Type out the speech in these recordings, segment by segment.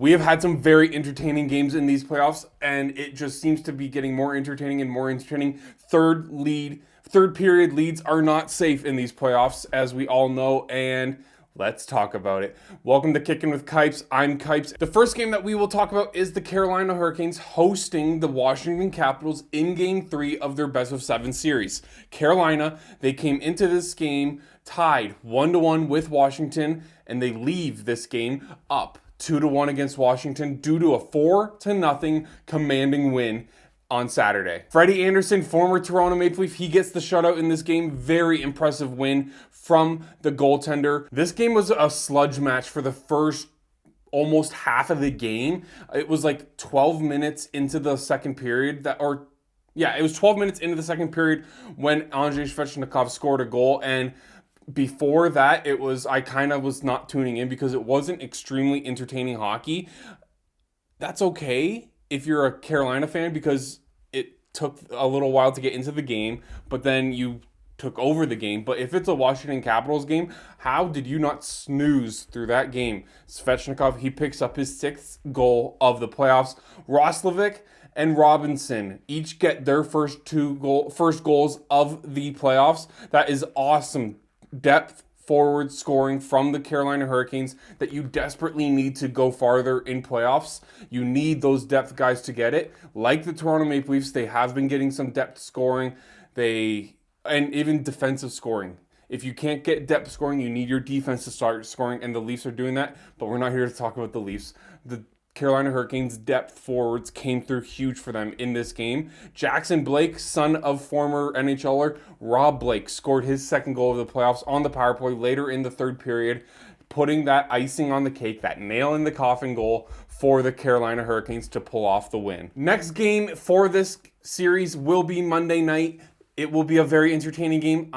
We have had some very entertaining games in these playoffs, and it just seems to be getting more entertaining and more entertaining. Third period leads are not safe in these playoffs, as we all know, and let's talk about it. Welcome to Kicking with Kipes. I'm Kipes. The first game that we will talk about is the Carolina Hurricanes hosting the Washington Capitals in Game 3 of their best-of-7 series. Carolina, they came into this game tied 1-1 with Washington, and they leave this game up 2-1 against Washington due to a 4-0 commanding win on Saturday. Freddie Anderson, former Toronto Maple Leaf, he gets the shutout in this game. Very impressive win from the goaltender. This game was a sludge match for the first almost half of the game. It was like 12 minutes into the second period it was 12 minutes into the second period when Andrei Svechnikov scored a goal, and before that, I kind of was not tuning in because it wasn't extremely entertaining hockey. That's okay if you're a Carolina fan because it took a little while to get into the game, but then you took over the game. But if it's a Washington Capitals game, how did you not snooze through that game? Svechnikov, he picks up his 6th goal of the playoffs. Roslovic and Robinson each get their first goals of the playoffs. That is awesome depth forward scoring from the Carolina Hurricanes that you desperately need to go farther in playoffs. You need those depth guys to get it. Like the Toronto Maple Leafs, they have been getting some depth scoring, and even defensive scoring. If you can't get depth scoring, you need your defense to start scoring, and the Leafs are doing that, but we're not here to talk about the Leafs. The Carolina Hurricanes depth forwards came through huge for them in this game. Jackson Blake, son of former NHLer Rob Blake, scored his 2nd goal of the playoffs on the power play later in the 3rd period, putting that icing on the cake, that nail in the coffin goal for the Carolina Hurricanes to pull off the win. Next game for this series will be Monday night. It will be a very entertaining game.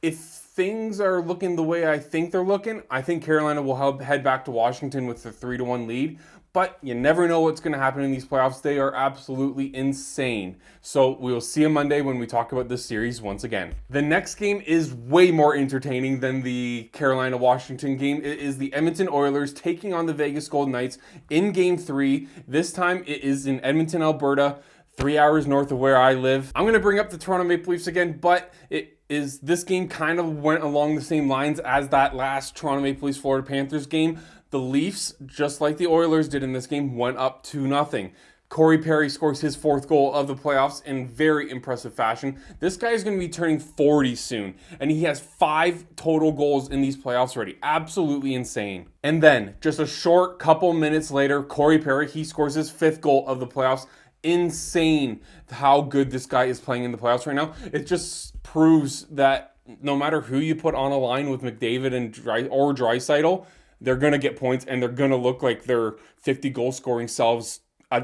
If things are looking the way I think they're looking, I think Carolina will head back to Washington with the 3-1 lead. But you never know what's going to happen in these playoffs. They are absolutely insane. So we will see you Monday when we talk about this series once again. The next game is way more entertaining than the Carolina-Washington game. It is the Edmonton Oilers taking on the Vegas Golden Knights in Game 3. This time it is in Edmonton, Alberta, 3 hours north of where I live. I'm going to bring up the Toronto Maple Leafs again, but this game kind of went along the same lines as that last Toronto Maple Leafs Florida Panthers game. The Leafs, just like the Oilers did in this game, went up 2-0. Corey Perry scores his 4th goal of the playoffs in very impressive fashion. This guy is going to be turning 40 soon, and he has 5 total goals in these playoffs already. Absolutely insane. And then, just a short couple minutes later, Corey Perry, he scores his 5th goal of the playoffs. Insane how good this guy is playing in the playoffs right now. It just proves that no matter who you put on a line with McDavid or Draisaitl, they're going to get points and they're going to look like their 50 goal scoring selves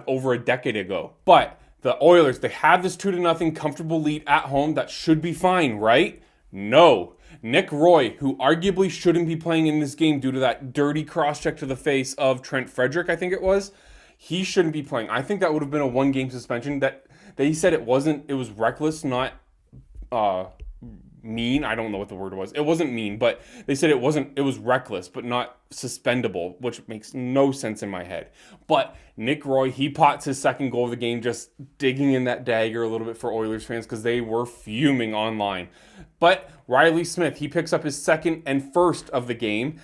over a decade ago. But the Oilers, they have this 2-0 comfortable lead at home that should be fine, right? No. Nick Roy, who arguably shouldn't be playing in this game due to that dirty cross-check to the face of Trent Frederick, I think it was, he shouldn't be playing. I think that would have been a 1-game suspension. That they said it was reckless, not mean. I don't know what the word was. It wasn't mean, but they said it was reckless, but not suspendable, which makes no sense in my head. But Nick Roy, he pots his 2nd goal of the game, just digging in that dagger a little bit for Oilers fans because they were fuming online. But Riley Smith, he picks up his 2nd and 1st of the game.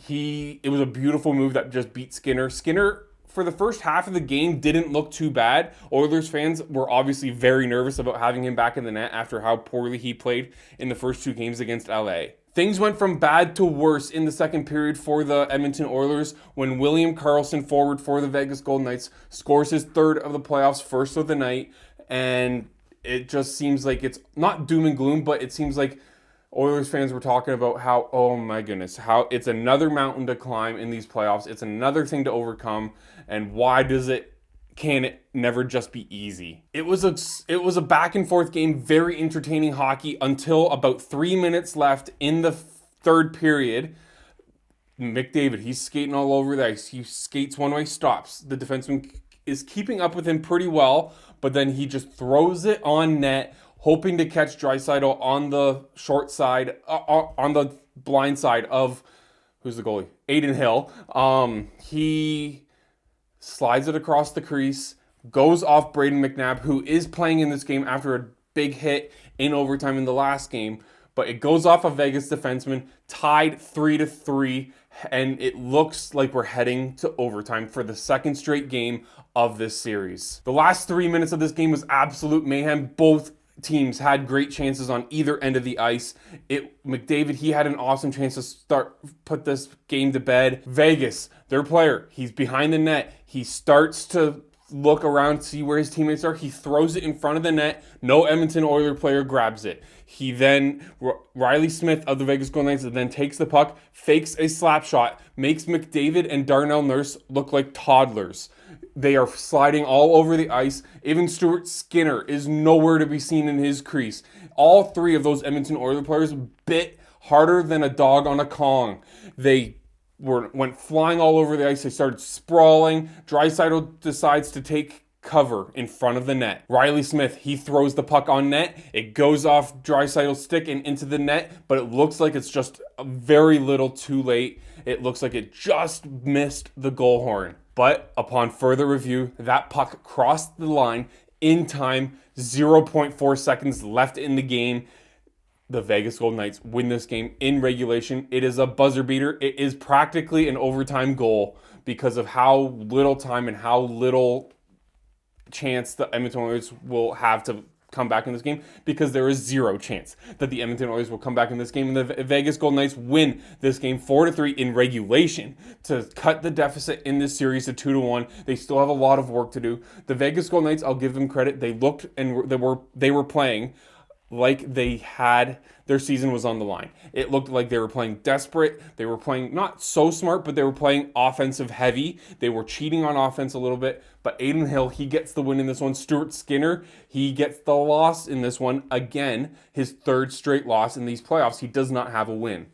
It was a beautiful move that just beat Skinner. Skinner, for the first half of the game, didn't look too bad. Oilers fans were obviously very nervous about having him back in the net after how poorly he played in the first 2 games against LA. Things went from bad to worse in the 2nd period for the Edmonton Oilers when William Karlsson, forward for the Vegas Golden Knights, scores his 3rd of the playoffs, 1st of the night, and it just seems like it's not doom and gloom, but it seems like Oilers fans were talking about how, oh my goodness, how it's another mountain to climb in these playoffs. It's another thing to overcome. And why can it never just be easy? It was a back and forth game, very entertaining hockey until about 3 minutes left in the 3rd period. McDavid, he's skating all over the ice. He skates one way, stops. The defenseman is keeping up with him pretty well, but then he just throws it on net, hoping to catch Draisaitl on the short side, on the blind side of, who's the goalie? Aiden Hill. He slides it across the crease, goes off Braden McNabb, who is playing in this game after a big hit in overtime in the last game. But it goes off a Vegas defenseman, tied 3-3, and it looks like we're heading to overtime for the second straight game of this series. The last 3 minutes of this game was absolute mayhem. Both teams had great chances on either end of the ice. McDavid, he had an awesome chance to put this game to bed. Vegas, their player, he's behind the net. He starts to look around, see where his teammates are. He throws it in front of the net. No Edmonton Oilers player grabs it. He then, Riley Smith of the Vegas Golden Knights, then takes the puck, fakes a slap shot, makes McDavid and Darnell Nurse look like toddlers. They are sliding all over the ice. Even Stuart Skinner is nowhere to be seen in his crease. All three of those Edmonton Oilers players bit harder than a dog on a Kong. They went flying all over the ice. They started sprawling. Draisaitl decides to take cover in front of the net. Riley Smith, he throws the puck on net. It goes off Draisaitl's stick and into the net, but it looks like it's just very little too late. It looks like it just missed the goal horn. But upon further review, that puck crossed the line in time, 0.4 seconds left in the game. The Vegas Golden Knights win this game in regulation. It is a buzzer beater. It is practically an overtime goal because of how little time and how little chance the Edmonton Oilers will have to come back in this game, because there is zero chance that the Edmonton Oilers will come back in this game. And the Vegas Golden Knights win this game 4-3 in regulation to cut the deficit in this series to 2-1. They still have a lot of work to do. The Vegas Golden Knights, I'll give them credit. They looked and they were playing like they had their season was on the line. It looked like they were playing desperate. They were playing not so smart, but they were playing offensive heavy. They were cheating on offense a little bit. But Adin Hill, he gets the win in this one. Stuart Skinner, he gets the loss in this one. Again, his third straight loss in these playoffs. He does not have a win.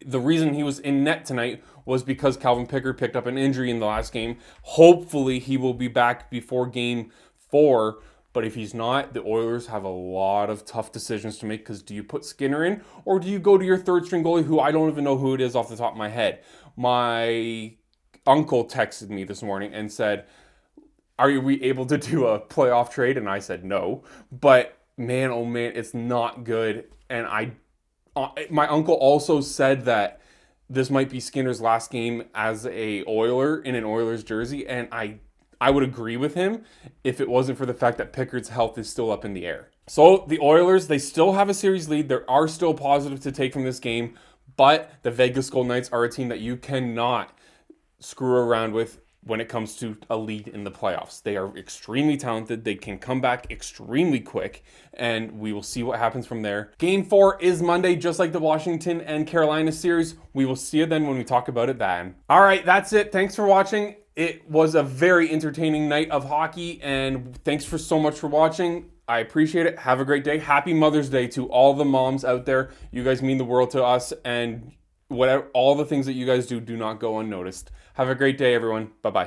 The reason he was in net tonight was because Calvin Pickard picked up an injury in the last game. Hopefully, he will be back before game 4. But if he's not, the Oilers have a lot of tough decisions to make, because do you put Skinner in, or do you go to your third string goalie, who I don't even know who it is off the top of my head? My uncle texted me this morning and said, are we able to do a playoff trade? And I said no. But man, oh man, it's not good. And my uncle also said that this might be Skinner's last game as a Oiler in an Oilers jersey, and I would agree with him if it wasn't for the fact that Pickard's health is still up in the air. So the Oilers, they still have a series lead. There are still positives to take from this game, but the Vegas Golden Knights are a team that you cannot screw around with when it comes to a lead in the playoffs. They are extremely talented. They can come back extremely quick, and we will see what happens from there. Game 4 is Monday, just like the Washington and Carolina series. We will see you then when we talk about it then. All right, that's it. Thanks for watching. It was a very entertaining night of hockey, and thanks for so much for watching. I appreciate it. Have a great day. Happy Mother's Day to all the moms out there. You guys mean the world to us, and whatever, all the things that you guys do not go unnoticed. Have a great day, everyone. Bye-bye.